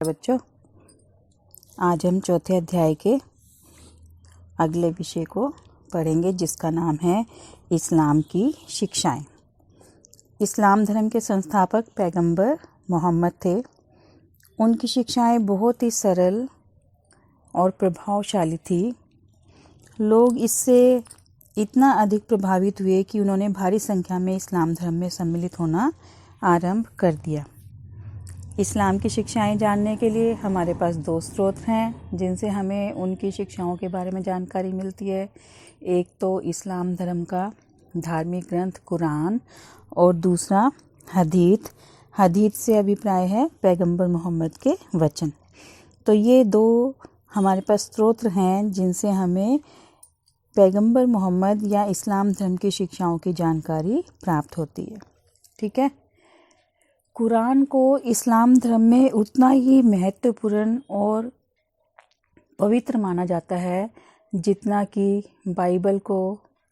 बच्चों, आज हम चौथे अध्याय के अगले विषय को पढ़ेंगे जिसका नाम है इस्लाम की शिक्षाएं। इस्लाम धर्म के संस्थापक पैगंबर मोहम्मद थे। उनकी शिक्षाएं बहुत ही सरल और प्रभावशाली थी। लोग इससे इतना अधिक प्रभावित हुए कि उन्होंने भारी संख्या में इस्लाम धर्म में सम्मिलित होना आरंभ कर दिया। इस्लाम की शिक्षाएं जानने के लिए हमारे पास दो स्रोत हैं जिनसे हमें उनकी शिक्षाओं के बारे में जानकारी मिलती है। एक तो इस्लाम धर्म का धार्मिक ग्रंथ कुरान और दूसरा हदीथ। हदीथ से अभिप्राय है पैगंबर मोहम्मद के वचन। तो ये दो हमारे पास स्रोत हैं जिनसे हमें पैगंबर मोहम्मद या इस्लाम धर्म की शिक्षाओं की जानकारी प्राप्त होती है। ठीक है। कुरान को इस्लाम धर्म में उतना ही महत्वपूर्ण और पवित्र माना जाता है जितना कि बाइबल को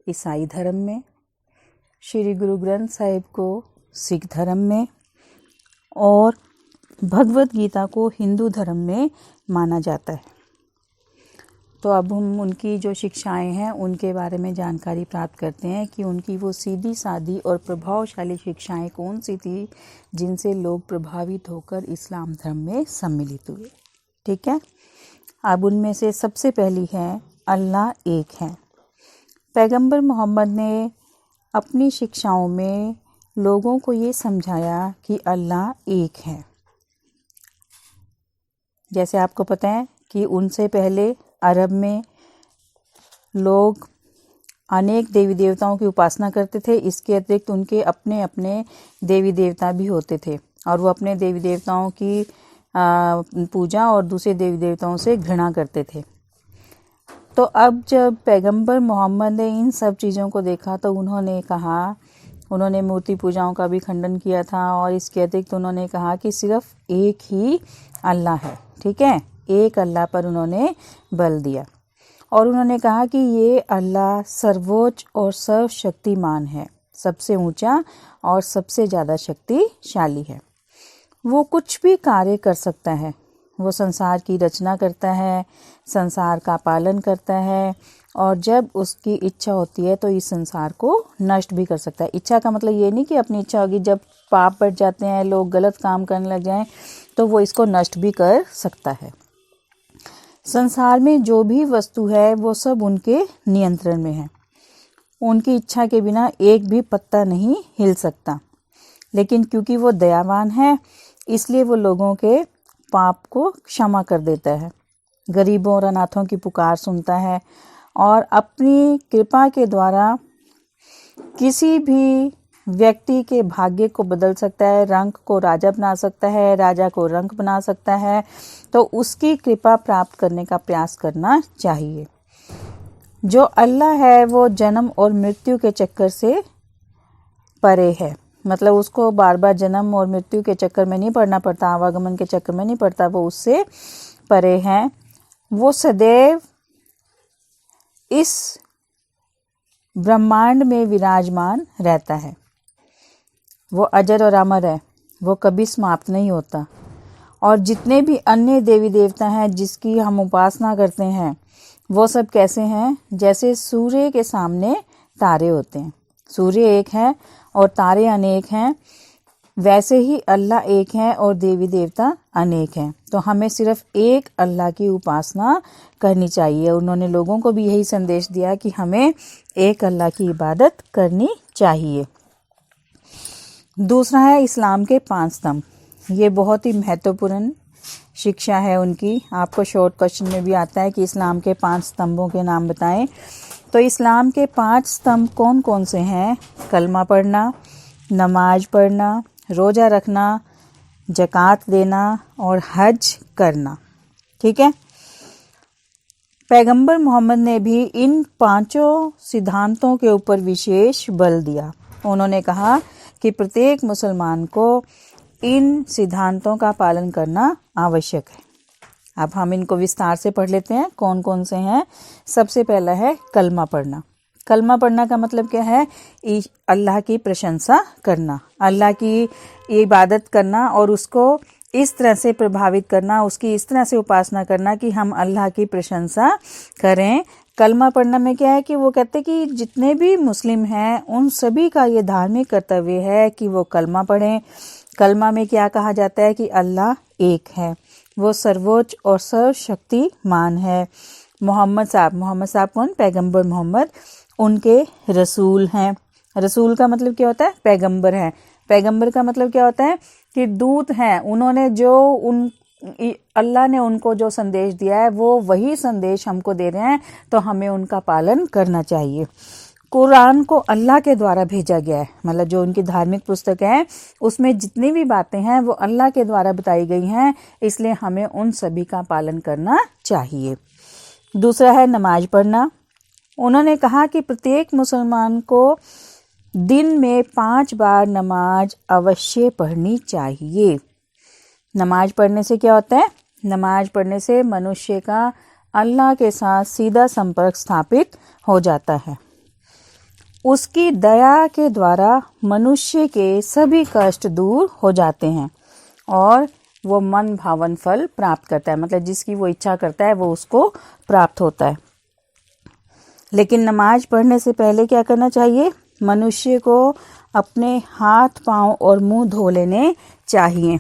ईसाई धर्म में, श्री गुरु ग्रंथ साहिब को सिख धर्म में और भगवत गीता को हिंदू धर्म में माना जाता है। तो अब हम उनकी जो शिक्षाएं हैं उनके बारे में जानकारी प्राप्त करते हैं कि उनकी वो सीधी सादी और प्रभावशाली शिक्षाएं कौन सी थी जिनसे लोग प्रभावित होकर इस्लाम धर्म में सम्मिलित हुए। ठीक है। अब उनमें से सबसे पहली है अल्लाह एक है। पैगंबर मोहम्मद ने अपनी शिक्षाओं में लोगों को ये समझाया कि अल्लाह एक है। जैसे आपको पता है कि उनसे पहले अरब में लोग अनेक देवी देवताओं की उपासना करते थे। इसके अतिरिक्त उनके अपने अपने देवी देवता भी होते थे और वो अपने देवी देवताओं की पूजा और दूसरे देवी देवताओं से घृणा करते थे। तो अब जब पैगंबर मोहम्मद ने इन सब चीज़ों को देखा तो उन्होंने मूर्ति पूजाओं का भी खंडन किया था और इसके अतिरिक्त उन्होंने कहा कि सिर्फ एक ही अल्लाह है। ठीक है। एक अल्लाह पर उन्होंने बल दिया और उन्होंने कहा कि ये अल्लाह सर्वोच्च और सर्वशक्तिमान है, सबसे ऊंचा और सबसे ज़्यादा शक्तिशाली है। वो कुछ भी कार्य कर सकता है। वो संसार की रचना करता है, संसार का पालन करता है और जब उसकी इच्छा होती है तो इस संसार को नष्ट भी कर सकता है। इच्छा का मतलब ये नहीं कि अपनी इच्छा होगी, जब पाप बढ़ जाते हैं, लोग गलत काम करने लग जाएं तो वो इसको नष्ट भी कर सकता है। संसार में जो भी वस्तु है वो सब उनके नियंत्रण में है। उनकी इच्छा के बिना एक भी पत्ता नहीं हिल सकता। लेकिन क्योंकि वो दयावान है इसलिए वो लोगों के पाप को क्षमा कर देता है, गरीबों और अनाथों की पुकार सुनता है और अपनी कृपा के द्वारा किसी भी व्यक्ति के भाग्य को बदल सकता है, रंक को राजा बना सकता है, राजा को रंक बना सकता है। तो उसकी कृपा प्राप्त करने का प्रयास करना चाहिए। जो अल्लाह है वो जन्म और मृत्यु के चक्कर से परे है। मतलब उसको बार बार जन्म और मृत्यु के चक्कर में नहीं पड़ना पड़ता, आवागमन के चक्कर में नहीं पड़ता, वो उससे परे है। वो सदैव इस ब्रह्मांड में विराजमान रहता है। वो अजर और अमर है, वो कभी समाप्त नहीं होता। और जितने भी अन्य देवी देवता हैं जिसकी हम उपासना करते हैं वो सब कैसे हैं? जैसे सूर्य के सामने तारे होते हैं। सूर्य एक है और तारे अनेक हैं, वैसे ही अल्लाह एक है और देवी देवता अनेक हैं। तो हमें सिर्फ एक अल्लाह की उपासना करनी चाहिए। उन्होंने लोगों को भी यही संदेश दिया कि हमें एक अल्लाह की इबादत करनी चाहिए। दूसरा है इस्लाम के 5 स्तंभ। ये बहुत ही महत्वपूर्ण शिक्षा है उनकी। आपको शॉर्ट क्वेश्चन में भी आता है कि इस्लाम के 5 स्तंभों के नाम बताएं। तो इस्लाम के 5 स्तंभ कौन कौन से हैं? कलमा पढ़ना, नमाज पढ़ना, रोज़ा रखना, ज़कात देना और हज करना। ठीक है। पैगंबर मोहम्मद ने भी इन 5 सिद्धांतों के ऊपर विशेष बल दिया। उन्होंने कहा कि प्रत्येक मुसलमान को इन सिद्धांतों का पालन करना आवश्यक है। अब हम इनको विस्तार से पढ़ लेते हैं कौन कौन से हैं। सबसे पहला है कलमा पढ़ना। कलमा पढ़ना का मतलब क्या है? अल्लाह की प्रशंसा करना, अल्लाह की इबादत करना और उसको इस तरह से प्रभावित करना, उसकी इस तरह से उपासना करना कि हम अल्लाह की प्रशंसा करें। कलमा पढ़ना में क्या है कि वो कहते हैं कि जितने भी मुस्लिम हैं उन सभी का ये धार्मिक कर्तव्य है कि वो कलमा पढ़ें। कलमा में क्या कहा जाता है कि अल्लाह एक है, वो सर्वोच्च और सर्वशक्तिमान है। मोहम्मद साहब कौन? पैगंबर मोहम्मद, उनके रसूल हैं। रसूल का मतलब क्या होता है? पैगंबर है। पैगंबर का मतलब क्या होता है कि दूत हैं। उन्होंने जो अल्लाह ने उनको जो संदेश दिया है वो वही संदेश हमको दे रहे हैं, तो हमें उनका पालन करना चाहिए। कुरान को अल्लाह के द्वारा भेजा गया है, मतलब जो उनकी धार्मिक पुस्तक है उसमें जितनी भी बातें हैं वो अल्लाह के द्वारा बताई गई हैं, इसलिए हमें उन सभी का पालन करना चाहिए। दूसरा है नमाज पढ़ना। उन्होंने कहा कि प्रत्येक मुसलमान को दिन में 5 बार नमाज अवश्य पढ़नी चाहिए। नमाज पढ़ने से क्या होता है? नमाज पढ़ने से मनुष्य का अल्लाह के साथ सीधा संपर्क स्थापित हो जाता है। उसकी दया के द्वारा मनुष्य के सभी कष्ट दूर हो जाते हैं और वो मन भावन फल प्राप्त करता है, मतलब जिसकी वो इच्छा करता है वो उसको प्राप्त होता है। लेकिन नमाज पढ़ने से पहले क्या करना चाहिए? मनुष्य को अपने हाथ पांव और मुंह धो लेने चाहिए।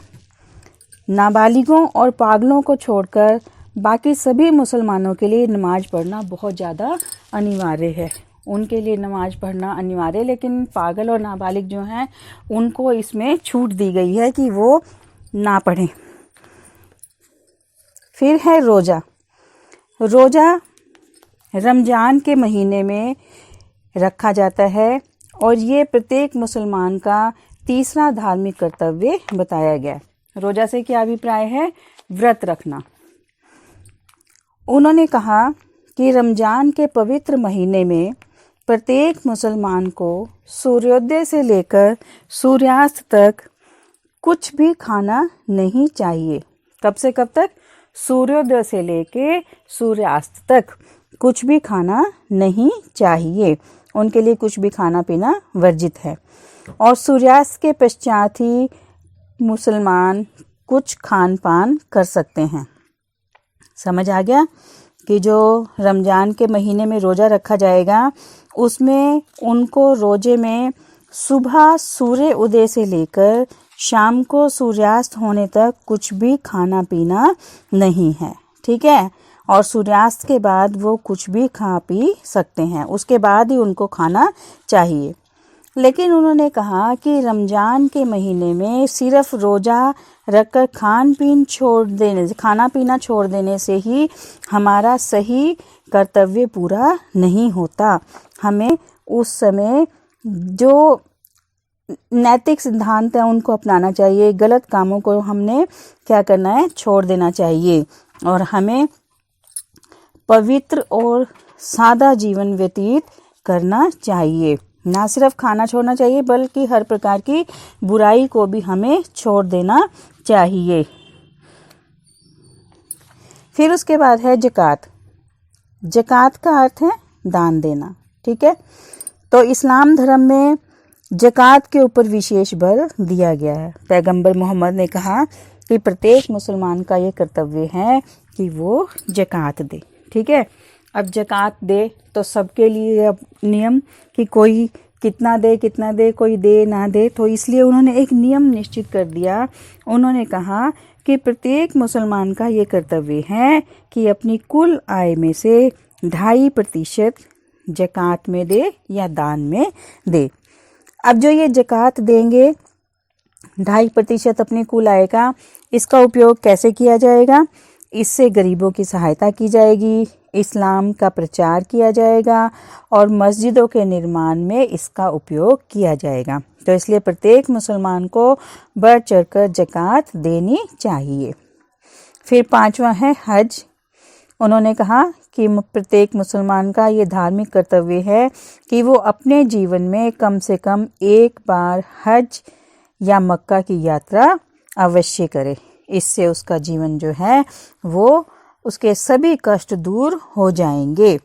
नाबालिगों और पागलों को छोड़कर बाकी सभी मुसलमानों के लिए नमाज पढ़ना बहुत ज़्यादा अनिवार्य है। उनके लिए नमाज पढ़ना अनिवार्य है, लेकिन पागल और नाबालिग जो हैं उनको इसमें छूट दी गई है कि वो ना पढ़ें। फिर है रोज़ा। रोज़ा रमज़ान के महीने में रखा जाता है और ये प्रत्येक मुसलमान का तीसरा धार्मिक कर्तव्य बताया गया है। रोज़ा से क्या अभिप्राय है? व्रत रखना। उन्होंने कहा कि रमज़ान के पवित्र महीने में प्रत्येक मुसलमान को सूर्योदय से लेकर सूर्यास्त तक कुछ भी खाना नहीं चाहिए। कब से कब तक? सूर्योदय से लेकर सूर्यास्त तक कुछ भी खाना नहीं चाहिए। उनके लिए कुछ भी खाना पीना वर्जित है। और सूर्यास्त के पश्चात ही मुसलमान कुछ खान पान कर सकते हैं। समझ आ गया कि जो रमज़ान के महीने में रोज़ा रखा जाएगा उसमें उनको रोज़े में सुबह सूर्य उदय से लेकर शाम को सूर्यास्त होने तक कुछ भी खाना पीना नहीं है, ठीक है। और सूर्यास्त के बाद वो कुछ भी खा पी सकते हैं, उसके बाद ही उनको खाना चाहिए। लेकिन उन्होंने कहा कि रमज़ान के महीने में सिर्फ रोज़ा रखकर खाना पीना छोड़ देने से ही हमारा सही कर्तव्य पूरा नहीं होता। हमें उस समय जो नैतिक सिद्धांत हैं उनको अपनाना चाहिए, गलत कामों को हमने क्या करना है? छोड़ देना चाहिए। और हमें पवित्र और सादा जीवन व्यतीत करना चाहिए। ना सिर्फ खाना छोड़ना चाहिए बल्कि हर प्रकार की बुराई को भी हमें छोड़ देना चाहिए। फिर उसके बाद है ज़कात। ज़कात का अर्थ है दान देना, ठीक है। तो इस्लाम धर्म में ज़कात के ऊपर विशेष बल दिया गया है। पैगंबर मोहम्मद ने कहा कि प्रत्येक मुसलमान का ये कर्तव्य है कि वो ज़कात दे, ठीक है। अब ज़कात दे तो सबके लिए अब नियम कि कोई कितना दे, कोई दे ना दे, तो इसलिए उन्होंने एक नियम निश्चित कर दिया। उन्होंने कहा कि प्रत्येक मुसलमान का ये कर्तव्य है कि अपनी कुल आय में से 2.5% ज़कात में दे या दान में दे। अब जो ये ज़कात देंगे 2.5% अपनी कुल आय का, इसका उपयोग कैसे किया जाएगा? इससे गरीबों की सहायता की जाएगी, इस्लाम का प्रचार किया जाएगा और मस्जिदों के निर्माण में इसका उपयोग किया जाएगा। तो इसलिए प्रत्येक मुसलमान को बढ़ चढ़कर ज़कात देनी चाहिए। फिर 5वां है हज। उन्होंने कहा कि प्रत्येक मुसलमान का ये धार्मिक कर्तव्य है कि वो अपने जीवन में कम से कम एक बार हज या मक्का की यात्रा अवश्य करे। इससे उसका जीवन जो है वो उसके सभी कष्ट दूर हो जाएंगे।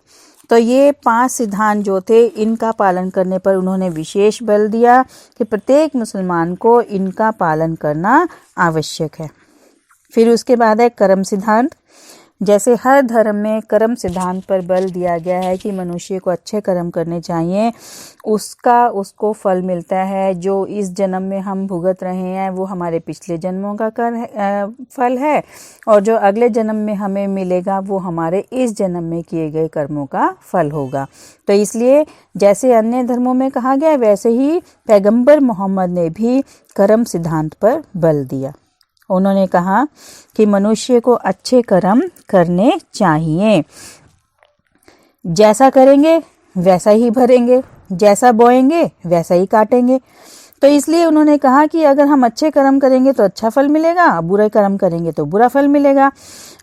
तो ये 5 सिद्धांत जो थे इनका पालन करने पर उन्होंने विशेष बल दिया कि प्रत्येक मुसलमान को इनका पालन करना आवश्यक है। फिर उसके बाद है कर्म सिद्धांत। जैसे हर धर्म में कर्म सिद्धांत पर बल दिया गया है कि मनुष्य को अच्छे कर्म करने चाहिए, उसको फल मिलता है। जो इस जन्म में हम भुगत रहे हैं वो हमारे पिछले जन्मों का फल है, और जो अगले जन्म में हमें मिलेगा वो हमारे इस जन्म में किए गए कर्मों का फल होगा। तो इसलिए जैसे अन्य धर्मों में कहा गया वैसे ही पैगंबर मोहम्मद ने भी कर्म सिद्धांत पर बल दिया। उन्होंने कहा कि मनुष्य को अच्छे कर्म करने चाहिए। जैसा करेंगे वैसा ही भरेंगे, जैसा बोएंगे वैसा ही काटेंगे। तो इसलिए उन्होंने कहा कि अगर हम अच्छे कर्म करेंगे तो अच्छा फल मिलेगा, बुरे कर्म करेंगे तो बुरा फल मिलेगा।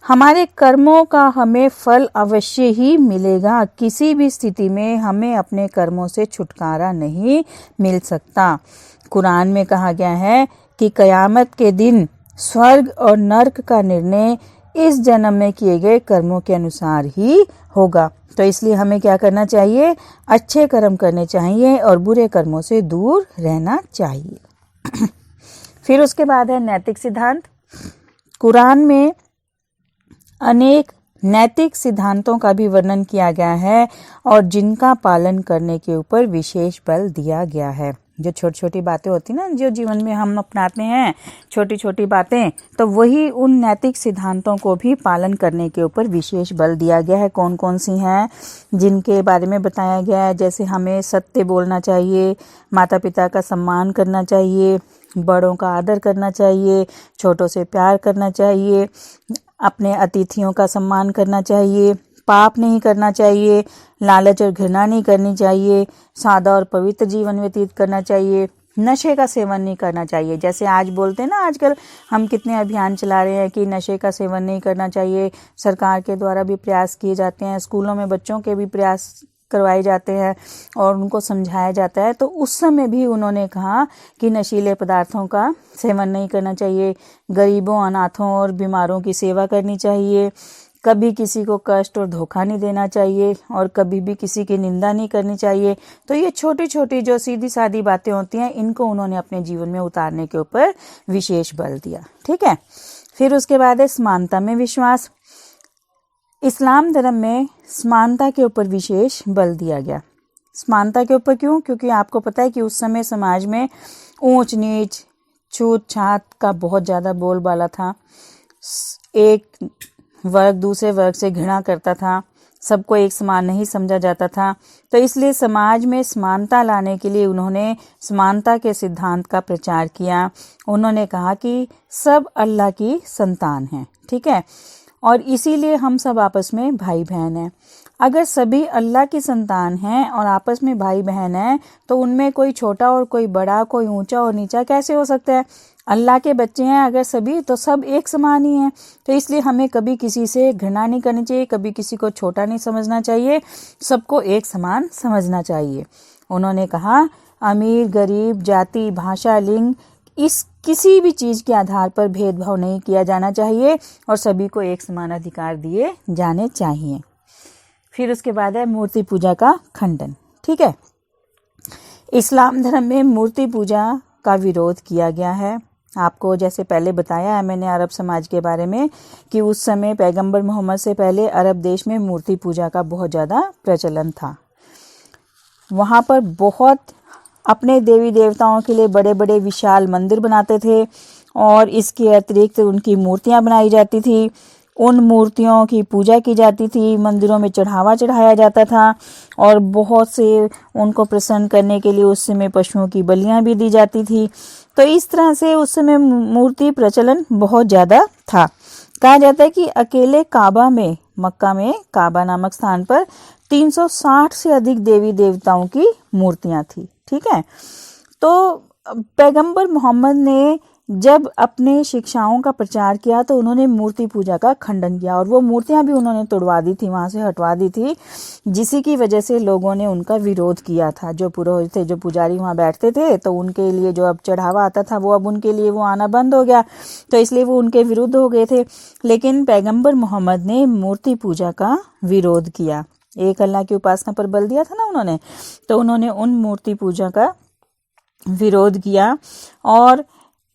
हमारे कर्मों का हमें फल अवश्य ही मिलेगा। किसी भी स्थिति में हमें अपने कर्मों से छुटकारा नहीं मिल सकता। कुरान में कहा गया है कि कयामत के दिन स्वर्ग और नर्क का निर्णय इस जन्म में किए गए कर्मों के अनुसार ही होगा। तो इसलिए हमें क्या करना चाहिए? अच्छे कर्म करने चाहिए और बुरे कर्मों से दूर रहना चाहिए। फिर उसके बाद है नैतिक सिद्धांत। कुरान में अनेक नैतिक सिद्धांतों का भी वर्णन किया गया है और जिनका पालन करने के ऊपर विशेष बल दिया गया है। जो छोटी छोटी बातें होती ना, जो जीवन में हम अपनाते हैं, छोटी छोटी बातें, तो वही उन नैतिक सिद्धांतों को भी पालन करने के ऊपर विशेष बल दिया गया है। कौन कौन सी हैं जिनके बारे में बताया गया है? जैसे हमें सत्य बोलना चाहिए, माता पिता का सम्मान करना चाहिए, बड़ों का आदर करना चाहिए, छोटों से प्यार करना चाहिए, अपने अतिथियों का सम्मान करना चाहिए, पाप नहीं करना चाहिए, लालच और घृणा नहीं करनी चाहिए, सादा और पवित्र जीवन व्यतीत करना चाहिए, नशे का सेवन नहीं करना चाहिए। जैसे आज बोलते हैं ना, आजकल हम कितने अभियान चला रहे हैं कि नशे का सेवन नहीं करना चाहिए। सरकार के द्वारा भी प्रयास किए जाते हैं, स्कूलों में बच्चों के भी प्रयास करवाए जाते हैं और उनको समझाया जाता है। तो उस समय भी उन्होंने कहा कि नशीले पदार्थों का सेवन नहीं करना चाहिए, गरीबों, अनाथों और बीमारों की सेवा करनी चाहिए, कभी किसी को कष्ट और धोखा नहीं देना चाहिए और कभी भी किसी की निंदा नहीं करनी चाहिए। तो ये छोटी छोटी जो सीधी सादी बातें होती हैं, इनको उन्होंने अपने जीवन में उतारने के ऊपर विशेष बल दिया। ठीक है। फिर उसके बाद है समानता में विश्वास। इस्लाम धर्म में समानता के ऊपर विशेष बल दिया गया। समानता के ऊपर क्यों? क्योंकि आपको पता है कि उस समय समाज में ऊंच नीच, छूत छात का बहुत ज़्यादा बोलबाला था। एक वर्ग दूसरे वर्ग से घृणा करता था, सबको एक समान नहीं समझा जाता था। तो इसलिए समाज में समानता लाने के लिए उन्होंने समानता के सिद्धांत का प्रचार किया। उन्होंने कहा कि सब अल्लाह की संतान हैं, ठीक है, और इसीलिए हम सब आपस में भाई बहन हैं। अगर सभी अल्लाह की संतान हैं और आपस में भाई बहन हैं, तो उनमें कोई छोटा और कोई बड़ा, कोई ऊंचा और नीचा कैसे हो सकता है? अल्लाह के बच्चे हैं अगर सभी, तो सब एक समान ही हैं। तो इसलिए हमें कभी किसी से घृणा नहीं करनी चाहिए, कभी किसी को छोटा नहीं समझना चाहिए, सबको एक समान समझना चाहिए। उन्होंने कहा अमीर गरीब, जाति, भाषा, लिंग, इस किसी भी चीज़ के आधार पर भेदभाव नहीं किया जाना चाहिए और सभी को एक समान अधिकार दिए जाने चाहिए। फिर उसके बाद है मूर्ति पूजा का खंडन। ठीक है। इस्लाम धर्म में मूर्ति पूजा का विरोध किया गया है। आपको जैसे पहले बताया है मैंने अरब समाज के बारे में कि उस समय पैगंबर मोहम्मद से पहले अरब देश में मूर्ति पूजा का बहुत ज़्यादा प्रचलन था। वहाँ पर बहुत अपने देवी देवताओं के लिए बड़े बड़े विशाल मंदिर बनाते थे और इसके अतिरिक्त उनकी मूर्तियाँ बनाई जाती थी। उन मूर्तियों की पूजा की जाती थी, मंदिरों में चढ़ावा चढ़ाया जाता था और बहुत से उनको प्रसन्न करने के लिए उस समय पशुओं की बलियां भी दी जाती थी। तो इस तरह से उस समय मूर्ति प्रचलन बहुत ज़्यादा था। कहा जाता है कि अकेले काबा में, मक्का में काबा नामक स्थान पर 360 से अधिक देवी देवताओं की मूर्तियां थी। ठीक है। तो पैगंबर मोहम्मद ने जब अपने शिक्षाओं का प्रचार किया तो उन्होंने मूर्ति पूजा का खंडन किया और वो मूर्तियां भी उन्होंने तोड़वा दी थी, वहां से हटवा दी थी, जिसी की वजह से लोगों ने उनका विरोध किया था। जो पुरोहित थे, जो पुजारी वहां बैठते थे, तो उनके लिए जो अब चढ़ावा आता था वो अब उनके लिए वो आना बंद हो गया, तो इसलिए वो उनके विरुद्ध हो गए थे। लेकिन पैगंबर मोहम्मद ने मूर्ति पूजा का विरोध किया। एक अल्लाह की उपासना पर बल दिया था ना उन्होंने, तो उन्होंने उन मूर्ति पूजा का विरोध किया और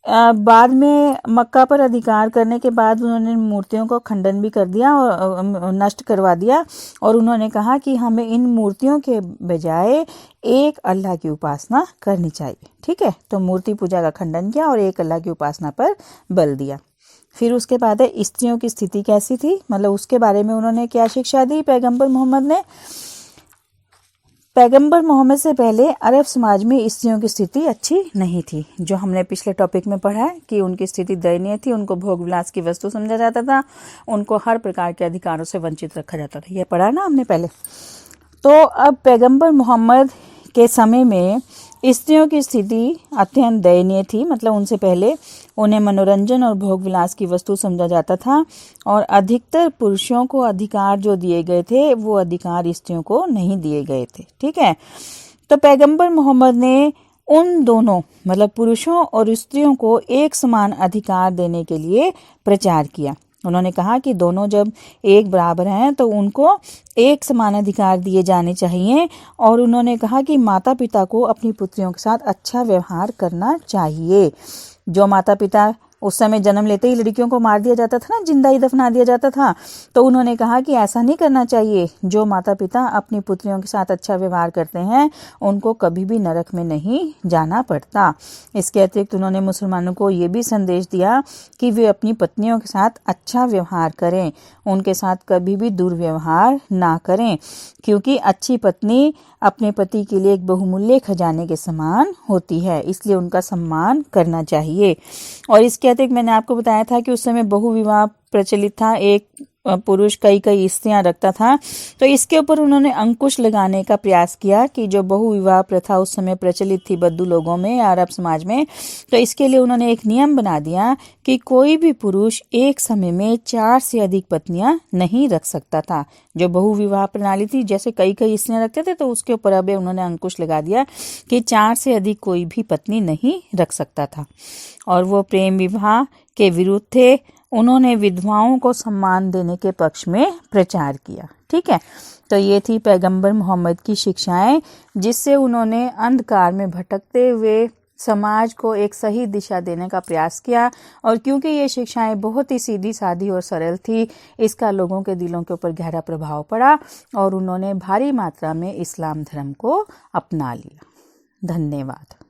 बाद में मक्का पर अधिकार करने के बाद उन्होंने मूर्तियों को खंडन भी कर दिया और नष्ट करवा दिया, और उन्होंने कहा कि हमें इन मूर्तियों के बजाय एक अल्लाह की उपासना करनी चाहिए। ठीक है, तो मूर्ति पूजा का खंडन किया और एक अल्लाह की उपासना पर बल दिया। फिर उसके बाद है स्त्रियों की स्थिति कैसी थी, मतलब उसके बारे में उन्होंने क्या शिक्षा दी पैगंबर मोहम्मद ने। पैगंबर मोहम्मद से पहले अरब समाज में स्त्रियों की स्थिति अच्छी नहीं थी, जो हमने पिछले टॉपिक में पढ़ा है कि उनकी स्थिति दयनीय थी। उनको भोग विलास की वस्तु समझा जाता था, उनको हर प्रकार के अधिकारों से वंचित रखा जाता था। यह पढ़ा ना हमने पहले। तो अब पैगंबर मोहम्मद के समय में स्त्रियों की स्थिति अत्यंत दयनीय थी, मतलब उनसे पहले उन्हें मनोरंजन और भोग विलास की वस्तु समझा जाता था, और अधिकतर पुरुषों को अधिकार जो दिए गए थे वो अधिकार स्त्रियों को नहीं दिए गए थे। ठीक है, तो पैगंबर मोहम्मद ने उन दोनों मतलब पुरुषों और स्त्रियों को एक समान अधिकार देने के लिए प्रचार किया। उन्होंने कहा कि दोनों जब एक बराबर हैं तो उनको एक समान अधिकार दिए जाने चाहिए, और उन्होंने कहा कि माता पिता को अपनी पुत्रियों के साथ अच्छा व्यवहार करना चाहिए। जो माता पिता उस समय जन्म लेते ही लड़कियों को मार दिया जाता था ना, जिंदा ही दफना दिया जाता था, तो उन्होंने कहा कि ऐसा नहीं करना चाहिए। जो माता पिता अपनी पुत्रियों के साथ अच्छा व्यवहार करते हैं उनको कभी भी नरक में नहीं जाना पड़ता। इसके अतिरिक्त उन्होंने मुसलमानों को ये भी संदेश दिया कि वे अपनी पत्नियों के साथ अच्छा व्यवहार करें, उनके साथ कभी भी दुर्व्यवहार ना करें, क्योंकि अच्छी पत्नी अपने पति के लिए एक बहुमूल्य खजाने के समान होती है, इसलिए उनका सम्मान करना चाहिए। और इसके अतिरिक्त मैंने आपको बताया था कि उस समय बहुविवाह प्रचलित था, एक पुरुष कई कई स्त्रियां रखता था। तो इसके ऊपर उन्होंने अंकुश लगाने का प्रयास किया कि जो बहुविवाह प्रथा उस समय प्रचलित थी बद्दू लोगों में या अरब समाज में, तो इसके लिए उन्होंने एक नियम बना दिया कि कोई भी पुरुष एक समय में 4 से अधिक पत्नियां नहीं रख सकता था। जो बहुविवाह प्रणाली थी, जैसे कई कई स्त्रियां रखते थे, तो उसके ऊपर अब उन्होंने अंकुश लगा दिया कि 4 से अधिक कोई भी पत्नी नहीं रख सकता था। और वो प्रेम विवाह के विरुद्ध थे। उन्होंने विधवाओं को सम्मान देने के पक्ष में प्रचार किया। ठीक है, तो ये थी पैगंबर मोहम्मद की शिक्षाएं, जिससे उन्होंने अंधकार में भटकते हुए समाज को एक सही दिशा देने का प्रयास किया। और क्योंकि ये शिक्षाएं बहुत ही सीधी सादी और सरल थी, इसका लोगों के दिलों के ऊपर गहरा प्रभाव पड़ा और उन्होंने भारी मात्रा में इस्लाम धर्म को अपना लिया। धन्यवाद।